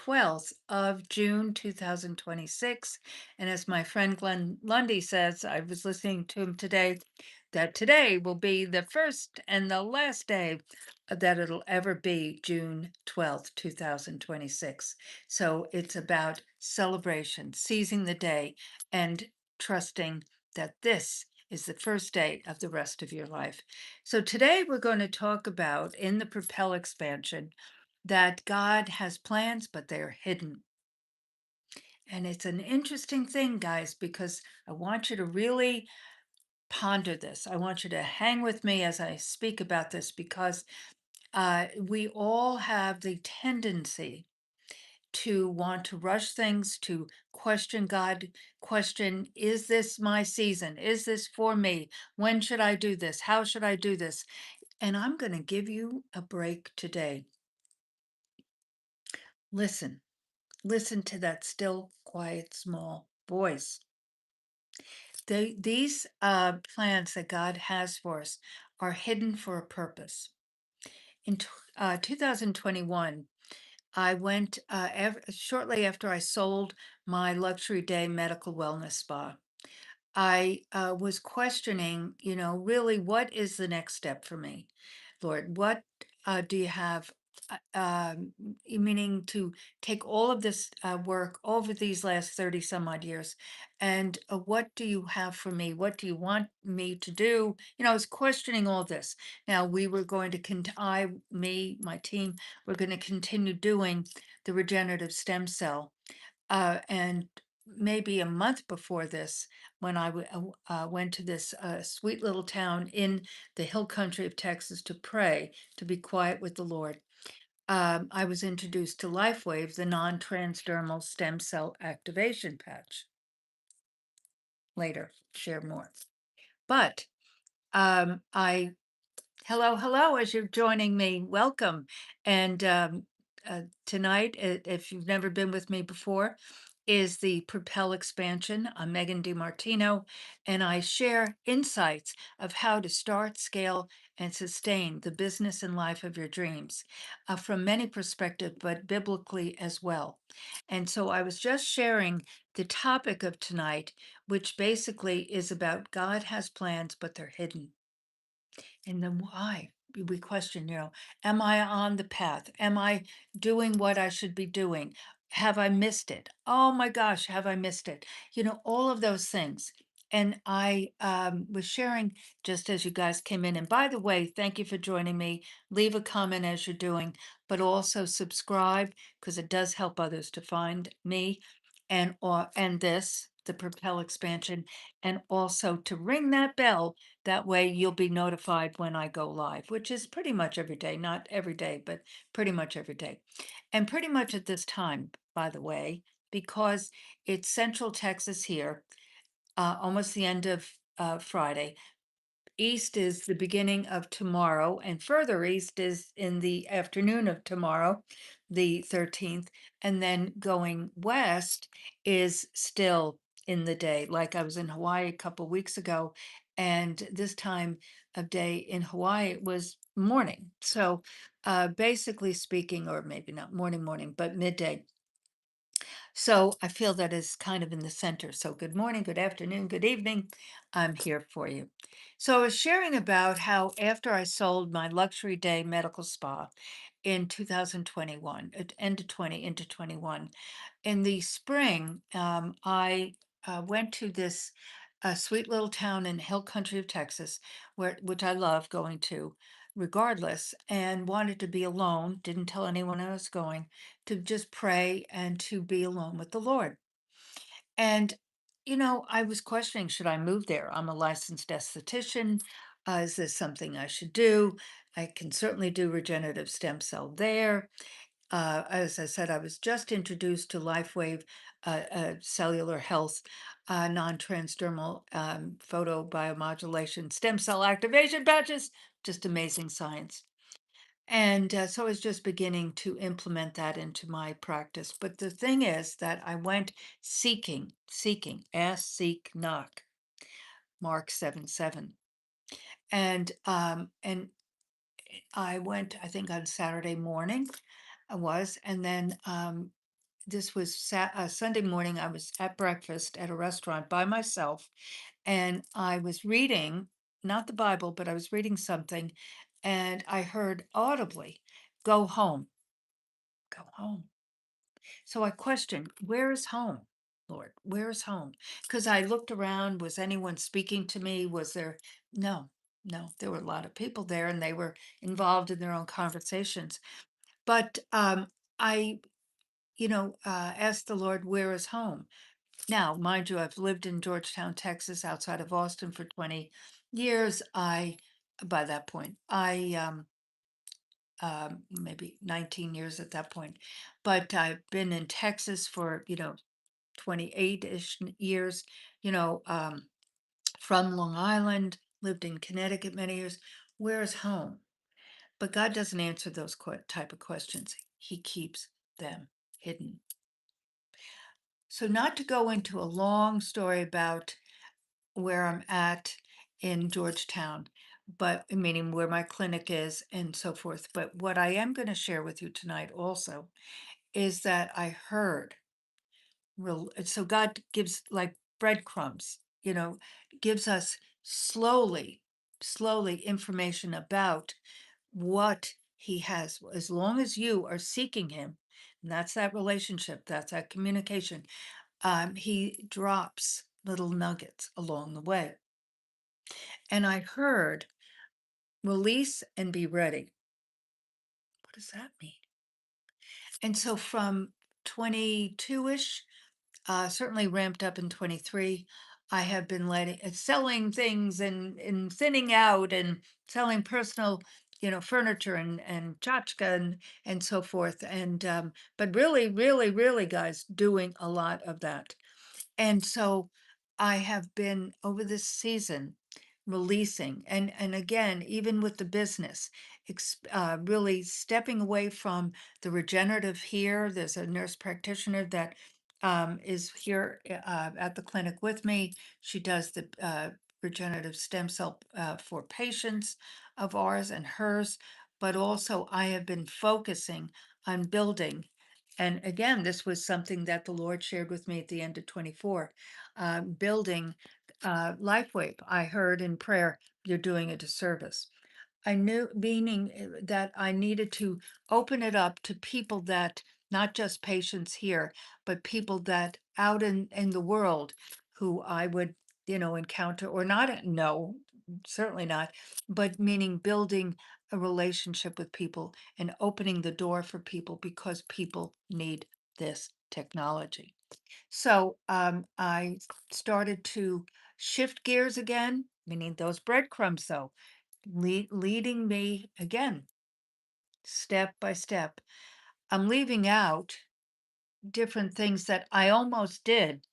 12th of June 2026. And as my friend Glenn Lundy says, I was listening to him today, that today will be the first and the last day that it'll ever be June 12th, 2026. So it's about celebration, seizing the day, and trusting that this is the first day of the rest of your life. So today we're going to talk about in the Propel expansion that God has plans, but they're hidden. And it's an interesting thing, guys, because I want you to really ponder this. I want you to hang with me as I speak about this because we all have the tendency to want to rush things, to question God, question, is this my season? Is this for me? When should I do this? How should I do this? And I'm going to give you a break today. Listen, listen to that still, quiet, small voice. These plans that God has for us are hidden for a purpose. In 2021, I went shortly after I sold my luxury day medical wellness spa. I was questioning, really, what is the next step for me? Lord, what do you have? Meaning to take all of this work over these last 30 some odd years, and what do you have for me? What do you want me to do? I was questioning all this. Now, we were going to, my team, we're going to continue doing the regenerative stem cell and maybe a month before this, when went to this sweet little town in the hill country of Texas to pray, to be quiet with the Lord, I was introduced to LifeWave, the non-transdermal stem cell activation patch. Later, share more. But I hello, hello, as you're joining me, welcome. And tonight, if you've never been with me before, is the Propel expansion. I'm Megan DiMartino, and I share insights of how to start, scale, and sustain the business and life of your dreams from many perspectives, but biblically as well. And so I was just sharing the topic of tonight, which basically is about God has plans, but they're hidden. And then why? We question, am I on the path? Am I doing what I should be doing? Have I missed it? Oh my gosh, have I missed it? All of those things. And I was sharing just as you guys came in. And by the way, thank you for joining me. Leave a comment as you're doing, but also subscribe because it does help others to find me and this, the Propel expansion, and also to ring that bell. That way you'll be notified when I go live, which is pretty much every day, not every day, but pretty much every day. And pretty much at this time, by the way, because it's Central Texas here, almost the end of Friday. East is the beginning of tomorrow, and further east is in the afternoon of tomorrow, the 13th. And then going west is still in the day. Like I was in Hawaii a couple weeks ago, and this time of day in Hawaii it was morning. So basically speaking, or maybe not morning, but midday. So I feel that is kind of in the center. So good morning, good afternoon, good evening. I'm here for you. So I was sharing about how after I sold my luxury day medical spa in 2021, at end of 20 into 21, in the spring, I went to this sweet little town in hill country of Texas, which I love going to regardless, and wanted to be alone, didn't tell anyone I was going, to just pray and to be alone with the Lord. And, I was questioning, should I move there? I'm a licensed esthetician. Is this something I should do? I can certainly do regenerative stem cell there. As I said, I was just introduced to LifeWave cellular health, non-transdermal photobiomodulation stem cell activation patches, just amazing science. And so I was just beginning to implement that into my practice. But the thing is that I went seeking, ask, seek, knock, Mark 7:7. And I went, I think on Saturday morning, I was, and then this was Sunday morning. I was at breakfast at a restaurant by myself, and I was reading, not the Bible, but I was reading something, and I heard audibly, "Go home, go home." So I questioned, "Where is home, Lord? Where is home?" Because I looked around, was anyone speaking to me? Was there? No, no, there were a lot of people there, and they were involved in their own conversations. But I, asked the Lord, "Where is home?" Now, mind you, I've lived in Georgetown, Texas, outside of Austin for 20 years. By that point, maybe 19 years at that point, but I've been in Texas for, 28-ish years, you know, um, from Long Island, lived in Connecticut many years. Where's home? But God doesn't answer those type of questions. He keeps them hidden. So, not to go into a long story about where I'm at in Georgetown, but meaning where my clinic is and so forth. But what I am going to share with you tonight also is that I heard so God gives like breadcrumbs, gives us slowly information about what he has. As long as you are seeking him, and that's that relationship, that's that communication, he drops little nuggets along the way. And I heard release and be ready. What does that mean? And so from 22-ish, certainly ramped up in 23, I have been selling things and thinning out and selling personal, furniture and tchotchke and so forth. And but really, really, really, guys, doing a lot of that. And so I have been over this season releasing and again, even with the business, really stepping away from the regenerative here. There's a nurse practitioner that is here at the clinic with me. She does the regenerative stem cell for patients of ours and hers, but also I have been focusing on building, and again, this was something that the Lord shared with me at the end of 24, building LifeWave. I heard in prayer, "You're doing a disservice." I knew, meaning that I needed to open it up to people that, not just patients here, but people that out in the world who I would, encounter or not know, certainly not, but meaning building a relationship with people and opening the door for people because people need this technology. So I started to shift gears again, meaning those breadcrumbs, though, leading me again, step by step. I'm leaving out different things that I almost did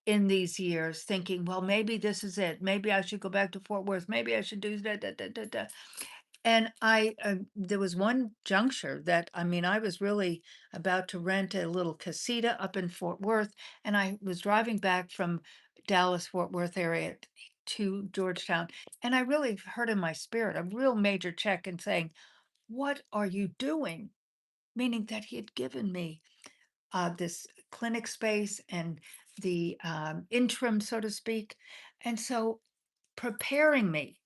in these years, thinking, well, maybe this is it. Maybe I should go back to Fort Worth. Maybe I should do that. Da, da, da, da. And there was one juncture that, I mean, I was really about to rent a little casita up in Fort Worth, and I was driving back from Dallas, Fort Worth area to Georgetown, and I really heard in my spirit a real major check and saying, "What are you doing?" Meaning that he had given me this clinic space and the interim, so to speak, and so preparing me.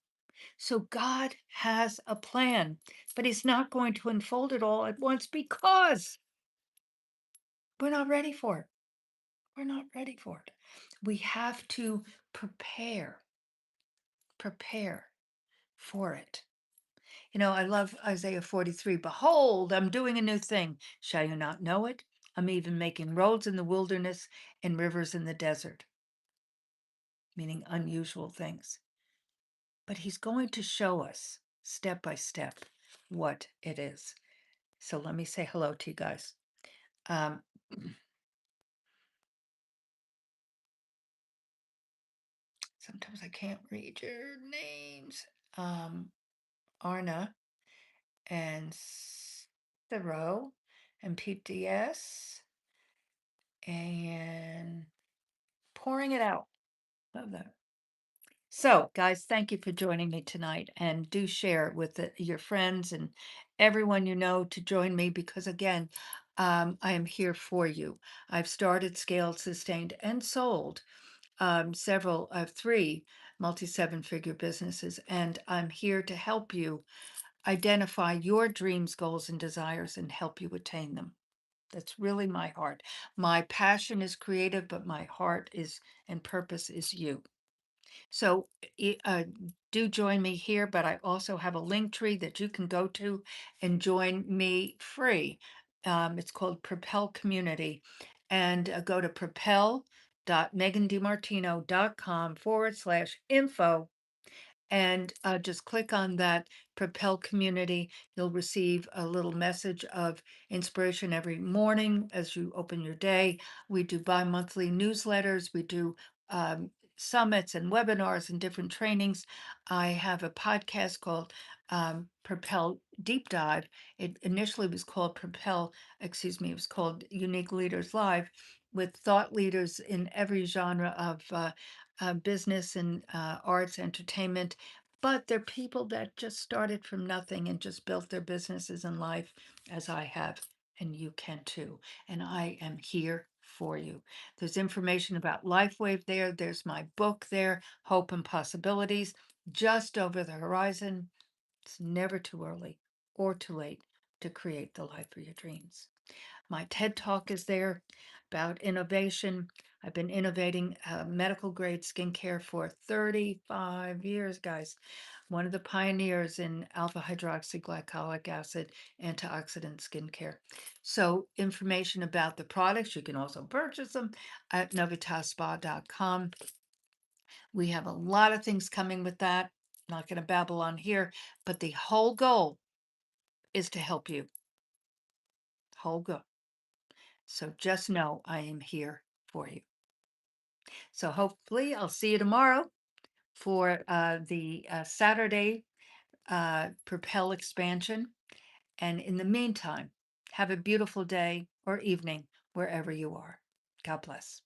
So God has a plan, but he's not going to unfold it all at once because we're not ready for it. We're not ready for it. We have to prepare, prepare for it. I love Isaiah 43. Behold, I'm doing a new thing. Shall you not know it? I'm even making roads in the wilderness and rivers in the desert, meaning unusual things. But he's going to show us step by step what it is. So let me say hello to you guys. Um, Sometimes I can't read your names. Um, Arna and Thoreau and PTS and pouring it out. Love that. So, guys, thank you for joining me tonight, and do share with your friends and everyone you know to join me because, again, I am here for you. I've started, scaled, sustained, and sold several of three multi 7-figure businesses, and I'm here to help you identify your dreams, goals, and desires and help you attain them. That's really my heart. My passion is creative, but my heart is and purpose is you. So do join me here, but I also have a link tree that you can go to and join me free. It's called Propel Community. And go to propel.megandimartino.com/info and just click on that Propel Community. You'll receive a little message of inspiration every morning as you open your day. We do bi-monthly newsletters. We do summits and webinars and different trainings. I have a podcast called Propel Deep Dive. It initially was called Propel, excuse me, it was called Unique Leaders Live, with thought leaders in every genre of business and arts, entertainment, but they're people that just started from nothing and just built their businesses in life, as I have, and you can too. And I am here for you. There's information about LifeWave there. There's my book there, Hope and Possibilities, just over the horizon. It's never too early or too late to create the life of your dreams. My TED Talk is there about innovation. I've been innovating medical grade skincare for 35 years, guys. One of the pioneers in alpha hydroxyglycolic acid antioxidant skincare. So, information about the products, you can also purchase them at novitasspa.com. We have a lot of things coming with that. Not going to babble on here, but the whole goal is to help you. Whole goal. So just know I am here for you. So hopefully I'll see you tomorrow for the Saturday Propel expansion. And in the meantime, have a beautiful day or evening wherever you are. God bless.